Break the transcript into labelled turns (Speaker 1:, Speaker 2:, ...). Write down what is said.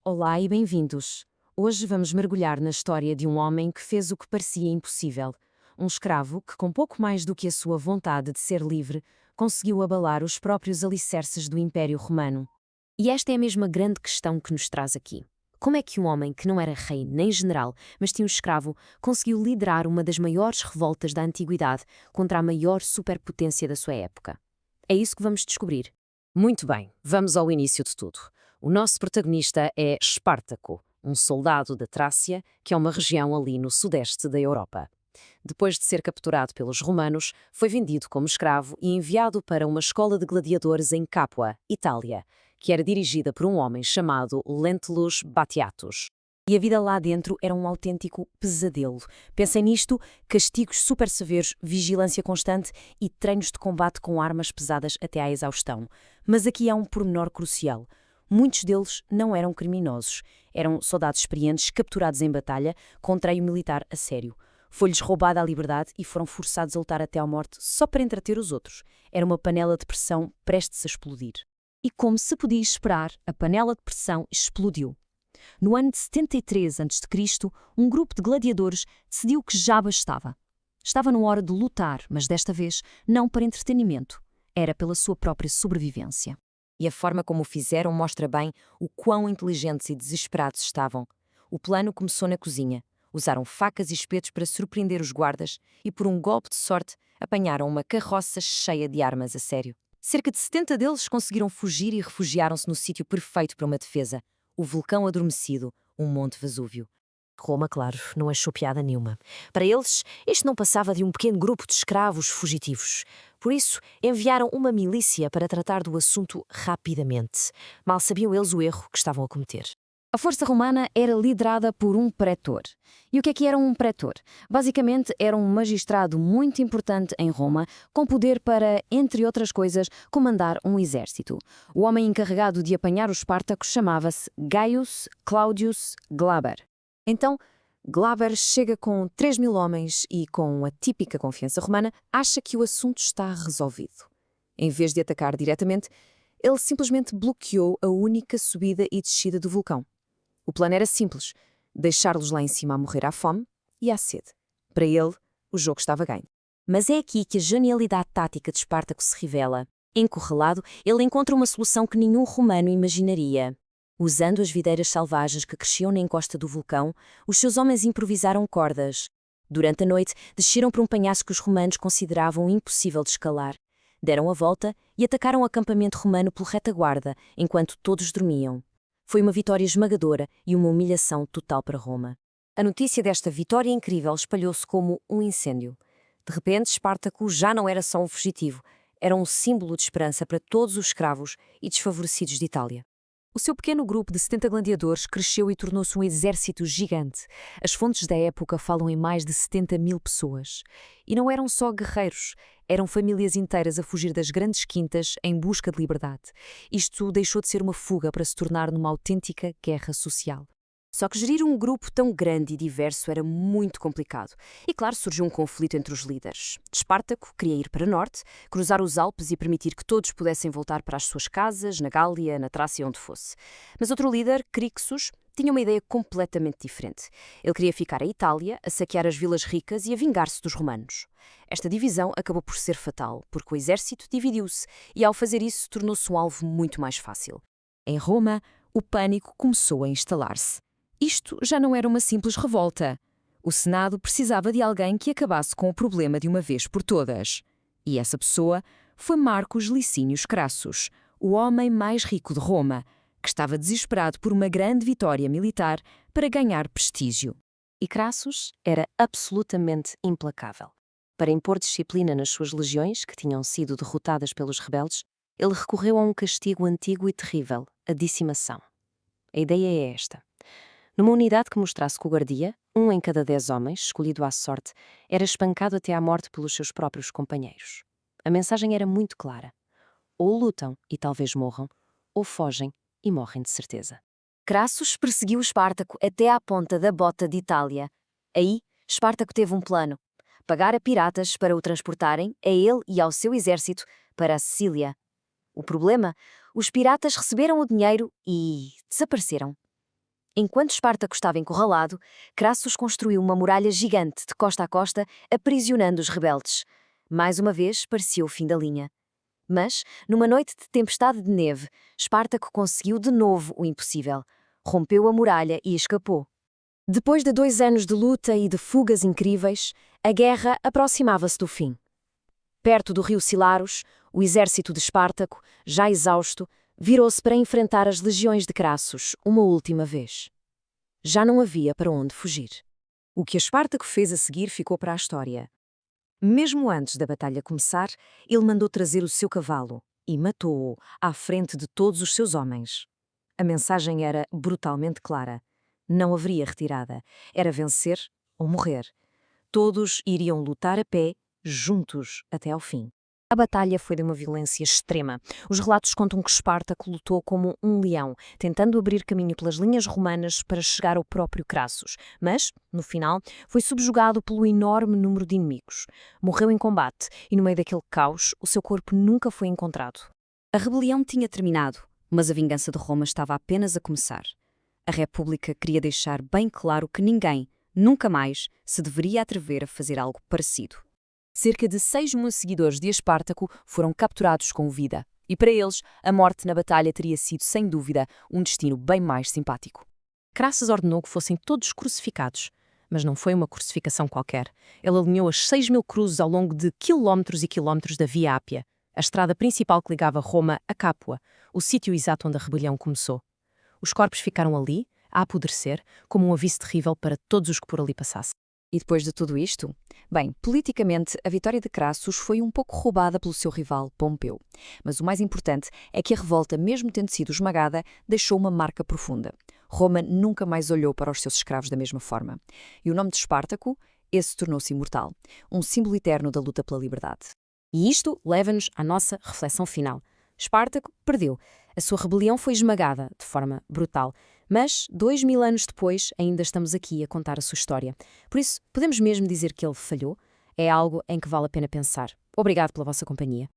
Speaker 1: Olá e bem-vindos. Hoje vamos mergulhar na história de um homem que fez o que parecia impossível. Um escravo que, com pouco mais do que a sua vontade de ser livre, conseguiu abalar os próprios alicerces do Império Romano. E esta é a mesma grande questão que nos traz aqui. Como é que um homem que não era rei nem general, mas tinha um escravo, conseguiu liderar uma das maiores revoltas da antiguidade contra a maior superpotência da sua época? É isso que vamos descobrir. Muito bem, vamos ao início de tudo. O nosso protagonista é Espartaco, um soldado da Trácia, que é uma região ali no sudeste da Europa. Depois de ser capturado pelos romanos, foi vendido como escravo e enviado para uma escola de gladiadores em Capua, Itália, que era dirigida por um homem chamado Lentulus Batiatus. E a vida lá dentro era um autêntico pesadelo. Pensem nisto: castigos super severos, vigilância constante e treinos de combate com armas pesadas até à exaustão. Mas aqui há um pormenor crucial. Muitos deles não eram criminosos. Eram soldados experientes capturados em batalha com treino militar a sério. Foi-lhes roubada a liberdade e foram forçados a lutar até à morte só para entreter os outros. Era uma panela de pressão prestes a explodir. E como se podia esperar, a panela de pressão explodiu. No ano de 73 a.C., um grupo de gladiadores decidiu que já bastava. Estava na hora de lutar, mas desta vez não para entretenimento. Era pela sua própria sobrevivência. E a forma como o fizeram mostra bem o quão inteligentes e desesperados estavam. O plano começou na cozinha. Usaram facas e espetos para surpreender os guardas e, por um golpe de sorte, apanharam uma carroça cheia de armas a sério. Cerca de 70 deles conseguiram fugir e refugiaram-se no sítio perfeito para uma defesa: o vulcão adormecido, o Monte Vesúvio. Roma, claro, não achou piada nenhuma. Para eles, isto não passava de um pequeno grupo de escravos fugitivos. Por isso, enviaram uma milícia para tratar do assunto rapidamente. Mal sabiam eles o erro que estavam a cometer. A força romana era liderada por um pretor. E o que era um pretor? Basicamente, era um magistrado muito importante em Roma, com poder para, entre outras coisas, comandar um exército. O homem encarregado de apanhar os Espartacos chamava-se Gaius Claudius Glaber. Então, Glaber chega com 3.000 homens e, com a típica confiança romana, acha que o assunto está resolvido. Em vez de atacar diretamente, ele simplesmente bloqueou a única subida e descida do vulcão. O plano era simples: deixá-los lá em cima a morrer à fome e à sede. Para ele, o jogo estava ganho. Mas é aqui que a genialidade tática de Espartaco se revela. Encurralado, ele encontra uma solução que nenhum romano imaginaria. Usando as videiras selvagens que cresciam na encosta do vulcão, os seus homens improvisaram cordas. Durante a noite, desceram para um penhasco que os romanos consideravam impossível de escalar. Deram a volta e atacaram o acampamento romano pela retaguarda, enquanto todos dormiam. Foi uma vitória esmagadora e uma humilhação total para Roma. A notícia desta vitória incrível espalhou-se como um incêndio. De repente, Espartaco já não era só um fugitivo, era um símbolo de esperança para todos os escravos e desfavorecidos de Itália. O seu pequeno grupo de 70 gladiadores cresceu e tornou-se um exército gigante. As fontes da época falam em mais de 70.000 pessoas. E não eram só guerreiros, eram famílias inteiras a fugir das grandes quintas em busca de liberdade. Isto deixou de ser uma fuga para se tornar numa autêntica guerra social. Só que gerir um grupo tão grande e diverso era muito complicado. E claro, surgiu um conflito entre os líderes. Espartaco queria ir para norte, cruzar os Alpes e permitir que todos pudessem voltar para as suas casas, na Gália, na Trácia, onde fosse. Mas outro líder, Crixus, tinha uma ideia completamente diferente. Ele queria ficar em Itália, a saquear as vilas ricas e a vingar-se dos romanos. Esta divisão acabou por ser fatal, porque o exército dividiu-se e, ao fazer isso, tornou-se um alvo muito mais fácil. Em Roma, o pânico começou a instalar-se. Isto já não era uma simples revolta. O Senado precisava de alguém que acabasse com o problema de uma vez por todas. E essa pessoa foi Marcus Licinius Crassus, o homem mais rico de Roma, que estava desesperado por uma grande vitória militar para ganhar prestígio. E Crassus era absolutamente implacável. Para impor disciplina nas suas legiões, que tinham sido derrotadas pelos rebeldes, ele recorreu a um castigo antigo e terrível, a dizimação. A ideia é esta. Numa unidade que mostrasse covardia, 1 em cada 10 homens, escolhido à sorte, era espancado até à morte pelos seus próprios companheiros. A mensagem era muito clara: ou lutam e talvez morram, ou fogem e morrem de certeza. Crassus perseguiu Espartaco até à ponta da bota de Itália. Aí, Espartaco teve um plano: pagar a piratas para o transportarem, a ele e ao seu exército, para a Sicília. O problema? Os piratas receberam o dinheiro e desapareceram.
Speaker 2: Enquanto Espartaco estava encurralado, Crassus construiu uma muralha gigante de costa a costa, aprisionando os rebeldes. Mais uma vez, parecia o fim da linha. Mas, numa noite de tempestade de neve, Espartaco conseguiu de novo o impossível. Rompeu a muralha e escapou.
Speaker 1: Depois de 2 anos de luta e de fugas incríveis, a guerra aproximava-se do fim. Perto do rio Silaros, o exército de Espartaco, já exausto, virou-se para enfrentar as legiões de Crassus uma última vez. Já não havia para onde fugir. O que Espartaco fez a seguir ficou para a história. Mesmo antes da batalha começar, ele mandou trazer o seu cavalo e matou-o à frente de todos os seus homens. A mensagem era brutalmente clara. Não haveria retirada. Era vencer ou morrer. Todos iriam lutar a pé, juntos, até ao fim.
Speaker 2: A batalha foi de uma violência extrema. Os relatos contam que Espartaco lutou como um leão, tentando abrir caminho pelas linhas romanas para chegar ao próprio Crassus. Mas, no final, foi subjugado pelo enorme número de inimigos. Morreu em combate e, no meio daquele caos, o seu corpo nunca foi encontrado.
Speaker 3: A rebelião tinha terminado, mas a vingança de Roma estava apenas a começar. A República queria deixar bem claro que ninguém, nunca mais, se deveria atrever a fazer algo parecido.
Speaker 4: Cerca de 6.000 seguidores de Espartaco foram capturados com vida, e para eles, a morte na batalha teria sido, sem dúvida, um destino bem mais simpático.
Speaker 5: Crassus ordenou que fossem todos crucificados, mas não foi uma crucificação qualquer. Ele alinhou as 6.000 cruzes ao longo de quilómetros e quilómetros da Via Ápia, a estrada principal que ligava Roma a Capua, o sítio exato onde a rebelião começou. Os corpos ficaram ali, a apodrecer, como um aviso terrível para todos os que por ali passassem.
Speaker 3: E depois de tudo isto? Bem, politicamente, a vitória de Crassus foi um pouco roubada pelo seu rival Pompeu. Mas o mais importante é que a revolta, mesmo tendo sido esmagada, deixou uma marca profunda. Roma nunca mais olhou para os seus escravos da mesma forma. E o nome de Espartaco, esse tornou-se imortal, um símbolo eterno da luta pela liberdade.
Speaker 1: E isto leva-nos à nossa reflexão final. Espartaco perdeu. A sua rebelião foi esmagada, de forma brutal. Mas, 2.000 anos depois, ainda estamos aqui a contar a sua história. Por isso, podemos mesmo dizer que ele falhou? É algo em que vale a pena pensar. Obrigado pela vossa companhia.